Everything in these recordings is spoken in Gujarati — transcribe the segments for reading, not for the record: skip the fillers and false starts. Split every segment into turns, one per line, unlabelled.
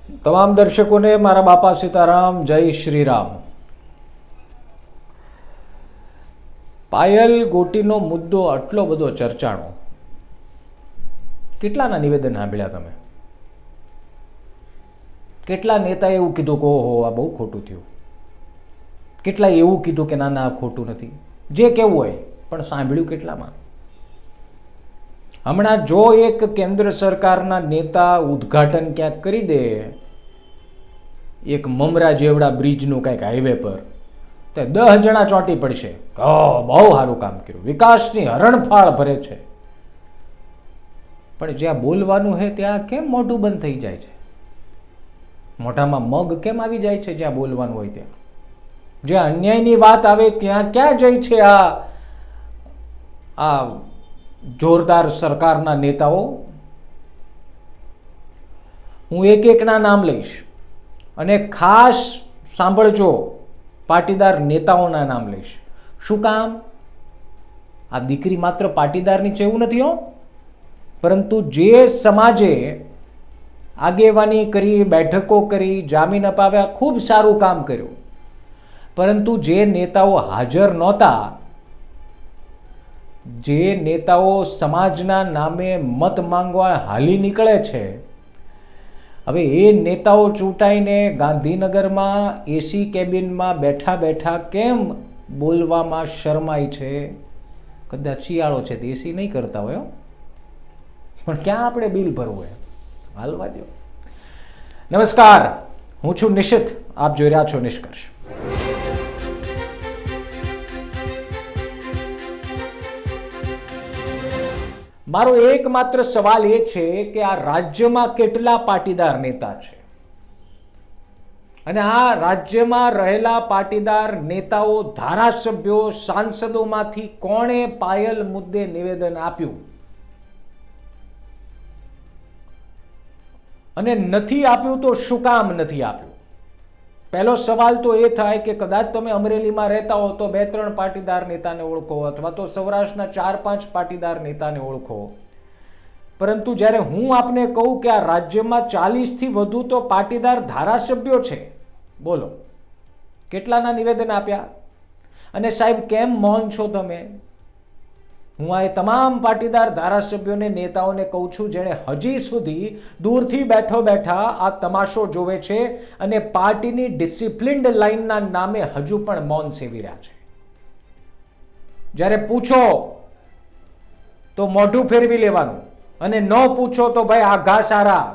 તમામ દર્શકોને મારા બાપા સીતારામ, જય શ્રી રામ. પાયલ ગોટીનો મુદ્દો આટલો બધો ચર્ચાનો, કેટલાના નિવેદન સાંભળ્યા તમે? કેટલા નેતાએ એવું કીધું કે ઓહો આ બહુ ખોટું થયું, કેટલા એવું કીધું કે ના ના ખોટું નથી, જે કેવું હોય, પણ સાંભળ્યું કેટલામાં? હમણાં જો એક કેન્દ્ર સરકારના નેતા ઉદ્ઘાટન ક્યાંક કરી દે એક મમરા જેવડા બ્રિજનું કંઈક હાઈવે પર, તો 10 જણા ચોંટી પડશે, બહુ સારું કામ કર્યું, વિકાસની હરણફાળ ભરે છે. પણ જ્યાં બોલવાનું છે ત્યાં કેમ મોઢું બંધ થઈ જાય છે? મોઢામાં મગ કેમ આવી જાય છે? જ્યાં બોલવાનું હોય ત્યાં, જ્યાં અન્યાયની વાત આવે ત્યાં ક્યાં જાય છે આ જોરદાર સરકારના નેતાઓ? હું એક એકના નામ લઈશ અને ખાસ સાંભળજો, પાટીદાર નેતાઓના નામ લઈશ. શું કામ? આ દીકરી માત્ર પાટીદારની છે એવું નથી હો, પરંતુ જે સમાજે આગેવાની કરી, બેઠકો કરી, જામીન અપાવ્યા, ખૂબ સારું કામ કર્યું, પરંતુ જે નેતાઓ હાજર નહોતા, જે નેતાઓ સમાજના નામે મત માંગવા હાલી નીકળે છે, હવે એ નેતાઓ ચૂંટાઈને ગાંધીનગરમાં એસી કેબિનમાં બેઠા બેઠા કેમ બોલવામાં શરમાય છે? કદાચ શિયાળો છે તો એસી નહીં કરતા હોય, પણ ક્યાં આપણે બિલ ભરવું હોય? હાલવા દો. નમસ્કાર, હું છું નિશિત, આપ જોઈ રહ્યા છો નિષ્કર્ષ. મારો એકમાત્ર સવાલ એ છે કે આ રાજ્યમાં કેટલા પાટીદાર નેતા છે, અને આ રાજ્યમાં રહેલા પાટીદાર નેતાઓ, ધારાસભ્યો, સાંસદોમાંથી કોણે પાયલ મુદ્દે નિવેદન આપ્યું? અને નથી આપ્યું તો શું કામ નથી આપ્યું? પહેલો સવાલ તો એ થાય કે કદાચ તમે અમરેલીમાં રહેતા હો તો 2-3 પાટીદાર નેતાને ઓળખો, અથવા તો સૌરાષ્ટ્રના 4-5 પાટીદાર નેતાને ઓળખો. પરંતુ જ્યારે હું આપને કહું કે આ રાજ્યમાં 40થી વધુ તો પાટીદાર ધારાસભ્યો છે, બોલો કેટલાના નિવેદન આપ્યા? અને સાહેબ કેમ મૌન છો તમે? હું આ તમામ પાટીદાર ધારાસભ્યોને, નેતાઓને કહું છું, જેણે હજી સુધી દૂરથી બેઠો બેઠા આ તમાશો જોવે છે અને પાર્ટીની ડિસિપ્લિન્ડ લાઇનના નામે હજુ પણ મૌન સેવી રહ્યા છે. જ્યારે પૂછો તો મોઢું ફેરવી લેવાનું, અને ન પૂછો તો ભાઈ આઘા સારા,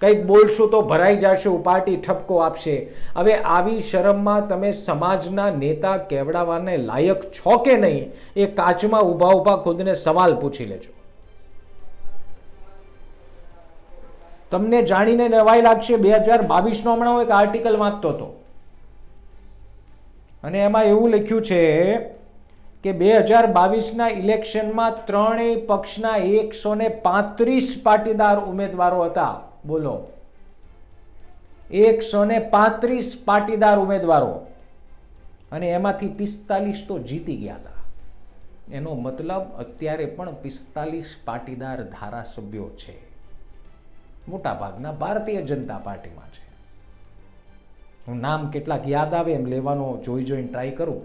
કંઈક બોલશું તો ભરાઈ જશું, પાર્ટી ઠપકો આપશે. હવે આવી શરમમાં તમે સમાજના નેતા કહેવડાવવાને લાયક છો કે નહીં, એ કાચમાં ઊભા ઊભા ખુદને સવાલ પૂછી લેજો. તમને જાણીને નવાઈ લાગશે, 2022 નો હમણાં હું એક આર્ટિકલ વાંચતો હતો અને એમાં એવું લખ્યું છે કે 2022ના ઇલેક્શનમાં ત્રણેય પક્ષના 135 પાટીદાર ઉમેદવારો હતા. બોલો, 135 પાટીદાર ઉમેદવારો, અને એમાંથી 45 તો જીતી ગયા હતા. એનો મતલબ અત્યારે પણ 45 પાટીદાર ધારાસભ્યો છે, મોટા ભાગના ભારતીય જનતા પાર્ટીમાં છે. હું નામ કેટલાક યાદ આવે એમ લેવાનો જોઈને ટ્રાય કરું.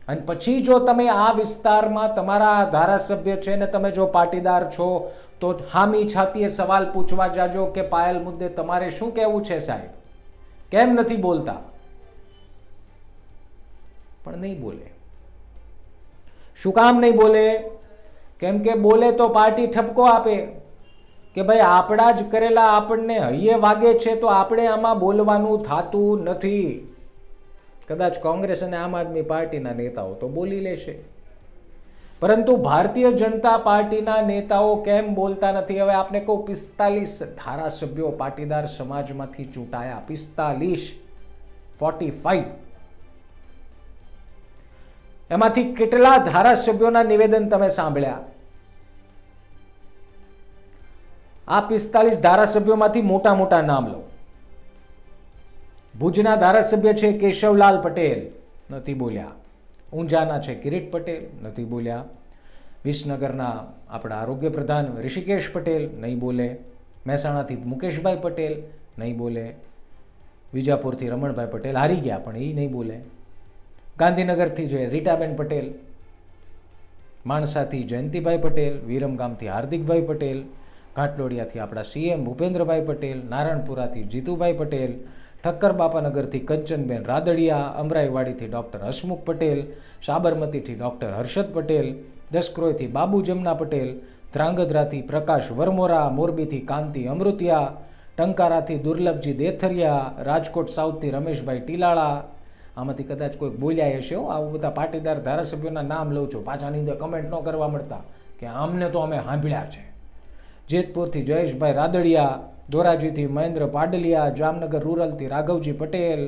અને પછી જો તમે આ વિસ્તારમાં તમારા ધારાસભ્ય છે ને તમે જો પાટીદાર છો તો હામી છાતીએ સવાલ પૂછવા જાજો કે પાયલ મુદ્દે તમારે શું કહેવું છે સાહેબ, કેમ નથી બોલતા? પણ નહીં બોલે. શું કામ નહીં બોલે? કેમ કે બોલે તો પાર્ટી ઠપકો આપે કે ભાઈ આપણા જ કરેલા આપણને હૈયે વાગે છે, તો આપણે આમાં બોલવાનું થાતું નથી. કદાચ કોંગ્રેસ અને આમ આદમી પાર્ટીના નેતાઓ તો બોલી લેશે, પરંતુ ભારતીય જનતા પાર્ટીના નેતાઓ કેમ બોલતા નથી? હવે આપને કહું, 45 ધારાસભ્યો પાટીદાર સમાજમાંથી ચૂંટાયા, 45, એમાંથી કેટલા ધારાસભ્યોના નિવેદન તમે સાંભળ્યા? આ 45 ધારાસભ્યોમાંથી મોટા મોટા નામ લો. ભુજના ધારાસભ્ય છે કેશવલાલ પટેલ, નથી બોલ્યા. ઊંઝાના છે કિરીટ પટેલ, નથી બોલ્યા. વિસનગરના આપણા આરોગ્ય પ્રધાન ઋષિકેશ પટેલ, નહીં બોલે. મહેસાણાથી મુકેશભાઈ પટેલ નહીં બોલે, વિજાપુરથી રમણભાઈ પટેલ હારી ગયા પણ એ નહીં બોલે, ગાંધીનગરથી જોઈએ રીટાબેન પટેલ, માણસાથી જયંતિભાઈ પટેલ, વિરમગામથી હાર્દિકભાઈ પટેલ, ઘાટલોડિયાથી આપણા સીએમ ભૂપેન્દ્રભાઈ પટેલ, નારણપુરાથી જીતુભાઈ પટેલ, ઠક્કર બાપાનગરથી કંચનબેન રાદડિયા, અમરાઈવાડીથી ડૉક્ટર હસમુખ પટેલ, સાબરમતીથી ડૉક્ટર હર્ષદ પટેલ, દસક્રોયથી બાબુ જમના પટેલ, ધ્રાંગધ્રાથી પ્રકાશ વરમોરા, મોરબીથી કાંતિ અમૃતિયા, ટંકારાથી દુર્લભજી દેથરિયા, રાજકોટ સાઉથથી રમેશભાઈ ટીલાળા. આમાંથી કદાચ કોઈ બોલ્યા હશે. આવું બધા પાટીદાર ધારાસભ્યોના નામ લઉં છું, પાછાની અંદર કમેન્ટ ન કરવા મળતા કે આમને તો અમે સાંભળ્યા છે. જેતપુરથી જયેશભાઈ રાદડિયા, ધોરાજીથી મહેન્દ્ર પાડલિયા, જામનગર રૂરલથી રાઘવજી પટેલ,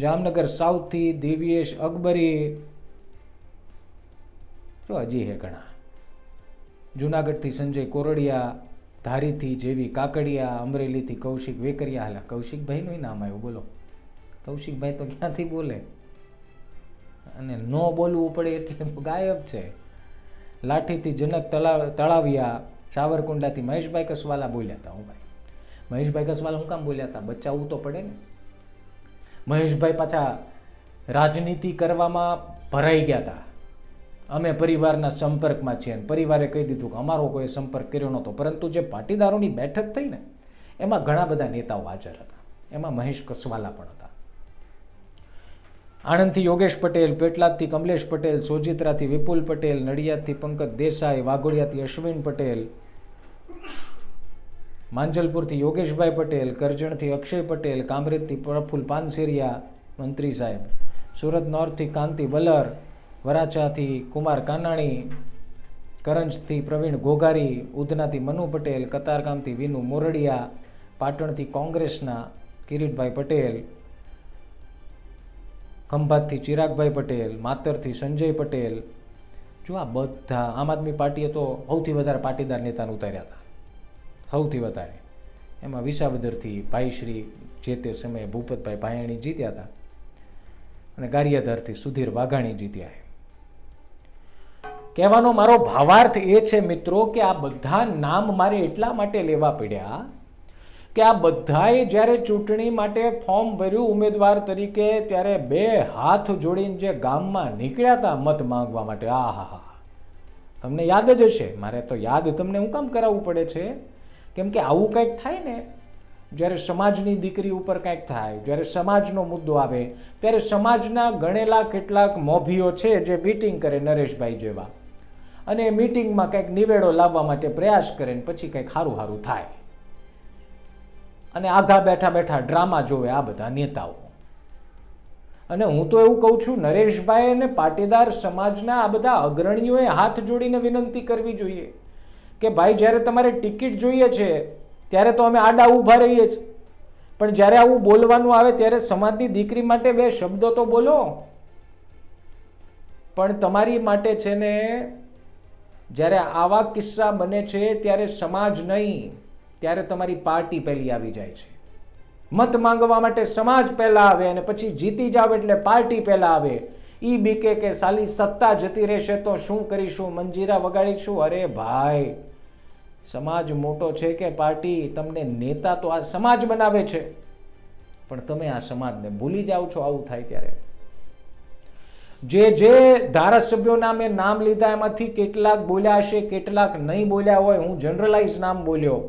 જામનગર સાઉથથી દિવ્યેશ અકબરી, તો હજી હે ઘણા, જુનાગઢથી સંજય કોરડિયા, ધારીથી જેવી કાકડિયા, અમરેલીથી કૌશિક વેકરિયા. હાલા કૌશિકભાઈનું નામ આવ્યું, બોલો કૌશિકભાઈ તો ક્યાંથી બોલે, અને ન બોલવું પડે એટલે ગાયબ છે. લાઠીથી જનક તળાવિયા, સાવરકુંડલાથી મહેશભાઈ કસવાલા બોલ્યા હતા. હું ભાઈ મહેશભાઈ કસવાલા હું કામ બોલ્યા હતા? બચાવવું તો પડે ને. મહેશભાઈ પાછા રાજનીતિ કરવામાં ભરાઈ ગયા હતા. અમે પરિવારના સંપર્કમાં છીએ, પરિવારે કહી દીધું કે અમારો કોઈ સંપર્ક કર્યો નહોતો. પરંતુ જે પાટીદારોની બેઠક થઈ ને એમાં ઘણા બધા નેતાઓ હાજર હતા, એમાં મહેશ કસવાલા પણ હતા. આણંદથી યોગેશ પટેલ, પેટલાદથી કમલેશ પટેલ, સોજિત્રાથી વિપુલ પટેલ, નડિયાદથી પંકજ દેસાઈ, વાઘોડિયાથી અશ્વિન પટેલ, માંજલપુરથી યોગેશભાઈ પટેલ, કરજણથી અક્ષય પટેલ, કામરેજથી પ્રફુલ પાનસેરિયા મંત્રી સાહેબ, સુરત નોર્થથી કાંતિ વલર, વરાછાથી કુમાર કાનાણી, કરંજથી પ્રવીણ ઘોઘારી, ઉધનાથી મનુ પટેલ, કતારગામથી વિનુ મોરડિયા, પાટણથી કોંગ્રેસના કિરીટભાઈ પટેલ, ખંભાતથી ચિરાગભાઈ પટેલ, માતરથી સંજય પટેલ. જો આ બધા આમ આદમી પાર્ટીએ તો સૌથી વધારે પાટીદાર નેતાને ઉતાર્યા હતા, સૌથી વધારે. એમાં વિસાવદરથી ભાઈશ્રી જે તે સમયે ભૂપતભાઈ ભાયાણી જીત્યા હતા, અને ગારિયાધારથી સુધીર વાઘાણી જીત્યા છે. કહેવાનો મારો ભાવાર્થ એ છે મિત્રો કે આ બધા નામ મારે એટલા માટે લેવા પડ્યા કે આ બધાએ જ્યારે ચૂંટણી માટે ફોર્મ ભર્યું ઉમેદવાર તરીકે, ત્યારે બે હાથ જોડીને જે ગામમાં નીકળ્યા હતા મત માંગવા માટે, આહા, તમને યાદ જ હશે. મારે તો યાદ તમને હું કામ કરાવવું પડે છે? કેમ કે આવું કંઈક થાય ને, જ્યારે સમાજની દીકરી ઉપર કંઈક થાય, જ્યારે સમાજનો મુદ્દો આવે, ત્યારે સમાજના ગણેલા કેટલાક મોભીઓ છે જે મીટિંગ કરે નરેશભાઈ જેવા, અને એ મીટિંગમાં કંઈક નિવેડો લાવવા માટે પ્રયાસ કરે ને પછી કંઈક સારું સારું થાય, અને આઘા બેઠા બેઠા ડ્રામા જોવે આ બધા નેતાઓ. અને હું તો એવું કહું છું, નરેશભાઈ અને પાટીદાર સમાજના આ બધા અગ્રણીઓએ હાથ જોડીને વિનંતી કરવી જોઈએ કે ભાઈ, જ્યારે તમારે ટિકિટ જોઈએ છે ત્યારે તો અમે આડા ઊભા રહીએ છીએ, પણ જ્યારે આવું બોલવાનું આવે ત્યારે સમાજની દીકરી માટે બે શબ્દો તો બોલો. પણ તમારી માટે છે ને, જ્યારે આવા કિસ્સા બને છે ત્યારે સમાજ નહીં, ત્યારે તમારી પાર્ટી પહેલી આવી જાય છે. મત માંગવા માટે સમાજ પહેલા આવે અને પછી જીતી જાવ એટલે પાર્ટી પહેલા આવે. ઈ બીકે કે સાલી સત્તા જતી રહેશે તો શું કરીશું, મંજીરા વગાડીશું. અરે ભાઈ, સમાજ મોટો છે કે પાર્ટી? તમને નેતા તો આ સમાજ બનાવે છે, પણ તમે આ સમાજને ભૂલી જાઓ છો આવું થાય ત્યારે. જે ધારાસભ્યોના મેં નામ લીધા એમાંથી કેટલાક બોલ્યા હશે, કેટલાક નહીં બોલ્યા હોય. હું જનરલાઇઝ નામ બોલ્યો,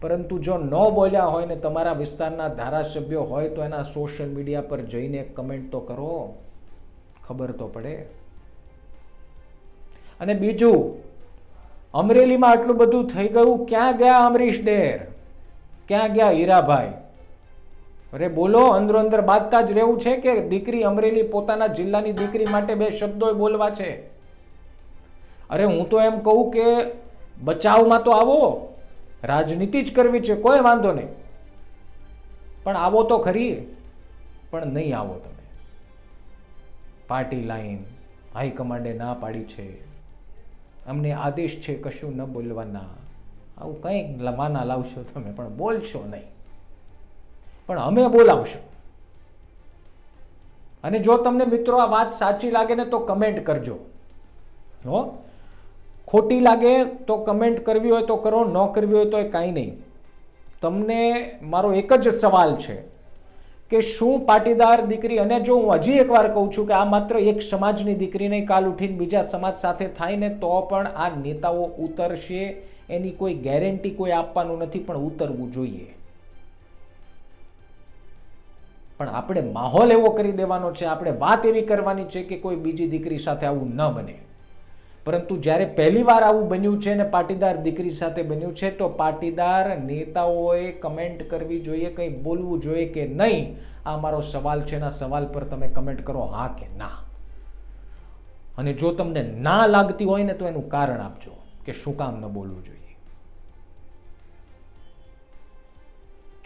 પરંતુ જો ન બોલ્યા હોય ને તમારા વિસ્તારના ધારાસભ્યો હોય તો એના સોશિયલ મીડિયા પર જઈને કમેન્ટ તો કરો, ખબર તો પડે. અને બીજું, અમરેલીમાં આટલું બધું થઈ ગયું, ક્યાં ગયા અમરીશ ડેર, ક્યાં ગયા હીરાભાઈ? અરે બોલો, અંદરો અંદર બાંધતા જ રહેવું છે કે દીકરી અમરેલી પોતાના જિલ્લાની દીકરી માટે બે શબ્દો બોલવા છે? અરે હું તો એમ કહું કે બચાવમાં તો આવો, રાજનીતિ જ કરવી છે, કોઈ વાંધો નહીં, પણ આવો તો ખરી. પણ નહીં આવો તમે. પાર્ટી લાઈન હાઈકમાન્ડે ના પાડી છે, અમને આદેશ છે કશું ન બોલવાના. આવું કંઈક લમાના લાવશો તમે, પણ બોલશો નહીં. પણ અમે બોલાવશું. અને જો તમને મિત્રો આ વાત સાચી લાગે ને તો કમેન્ટ કરજો. હો, ખોટી લાગે તો કમેન્ટ કરવી હોય તો કરો, ન કરવી હોય તો કાંઈ નહીં. તમને મારો એક જ સવાલ છે કે શું પાટીદાર દીકરી, અને જો હું હજી એકવાર કહું છું કે આ માત્ર એક સમાજની દીકરી નહીં, કાલ ઉઠીને બીજા સમાજ સાથે થાય ને તો પણ આ નેતાઓ ઉતરશે, એની કોઈ ગેરંટી કોઈ આપવાનું નથી, પણ ઉતરવું જોઈએ. પણ આપણે માહોલ એવો કરી દેવાનો છે, આપણે વાત એવી કરવાની છે કે કોઈ બીજી દીકરી સાથે આવું ન બને. પરંતુ જ્યારે પહેલી વાર આવું બન્યું છે ને પાટીદાર દીકરી સાથે બન્યું છે, તો પાટીદાર નેતાઓએ કમેન્ટ કરવી જોઈએ, કંઈ બોલવું જોઈએ કે નહીં. આ મારો સવાલ છે, એના સવાલ પર તમે કમેન્ટ કરો હા કે ના. અને જો તમને ના લાગતી હોય ને તો એનું કારણ આપજો કે શું કામ ન બોલવું જોઈએ.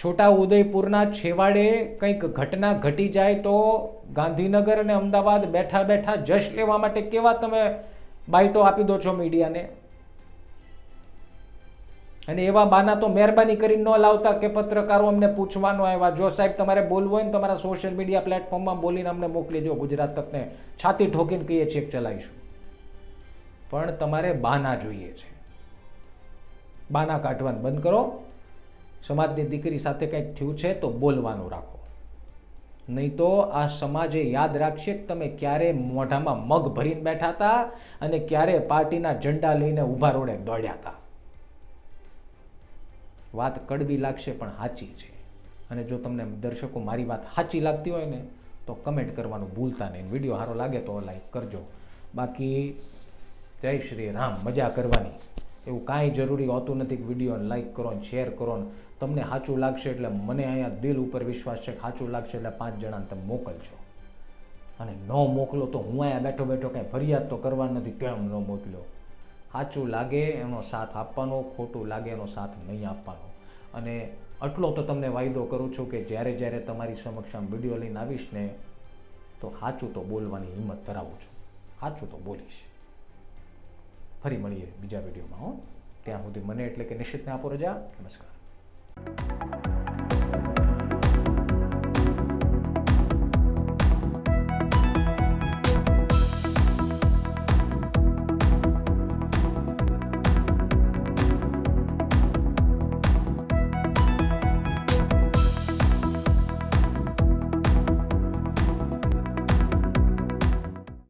છોટા ઉદયપુરના છેવાડે કંઈક ઘટના ઘટી જાય તો ગાંધીનગર અને અમદાવાદ બેઠા બેઠા જશ લેવા માટે કેવા તમે બાઈટો આપી દો છો મીડિયાને. અને એવા બાના તો મહેરબાની કરીને ન લાવતા કે પત્રકારો અમને પૂછવાનો આવ્યા. જો સાહેબ તમારે બોલવું હોય ને તમારા સોશિયલ મીડિયા પ્લેટફોર્મમાં બોલીને અમને મોકલી દો. ગુજરાત તકને છાતી ઠોકીને કહીએ છીએ ચલાવીશું. પણ તમારે બાના જોઈએ છે. બાના કાઢવાનું બંધ કરો. સમાજની દીકરી સાથે કંઈક થયું છે તો બોલવાનું રાખો, નહીં તો આ સમાજે યાદ રાખશે કે તમે ક્યારે મોઢામાં મગ ભરીને બેઠા હતા અને ક્યારે પાર્ટીના ઝંડા લઈને ઊભા રોડે દોડ્યા હતા. વાત કડવી લાગશે પણ સાચી છે. અને જો તમને દર્શકો મારી વાત સાચી લાગતી હોય ને તો કમેન્ટ કરવાનું ભૂલતા નહીં. વિડીયો સારો લાગે તો લાઈક કરજો. બાકી જય શ્રી રામ. મજા કરવાની, એવું કાંઈ જરૂરી હોતું નથી કે વિડીયોને લાઈક કરો ને શેર કરો ને. તમને સાચું લાગશે એટલે મને અહીંયા દિલ ઉપર વિશ્વાસ છે કે સાચું લાગશે એટલે 5 જણાને તમે મોકલજો. અને ન મોકલો તો હું અહીંયા બેઠો બેઠો કાંઈ ફરિયાદ તો કરવાની નથી કેમ ન મોકલ્યો. સાચું લાગે એનો સાથ આપવાનો, ખોટું લાગે એનો સાથ નહીં આપવાનો. અને આટલો તો તમને વાયદો કરું છું કે જ્યારે જ્યારે તમારી સમક્ષ આમ વિડીયો લઈને આવીશ ને તો સાચું તો બોલવાની હિંમત ધરાવું છું. સાચું તો બોલીશ. ફરી મળીએ બીજા વિડીયોમાં. ત્યાં સુધી મને એટલે કે નિશ્ચિતને આપો રજા. નમસ્કાર.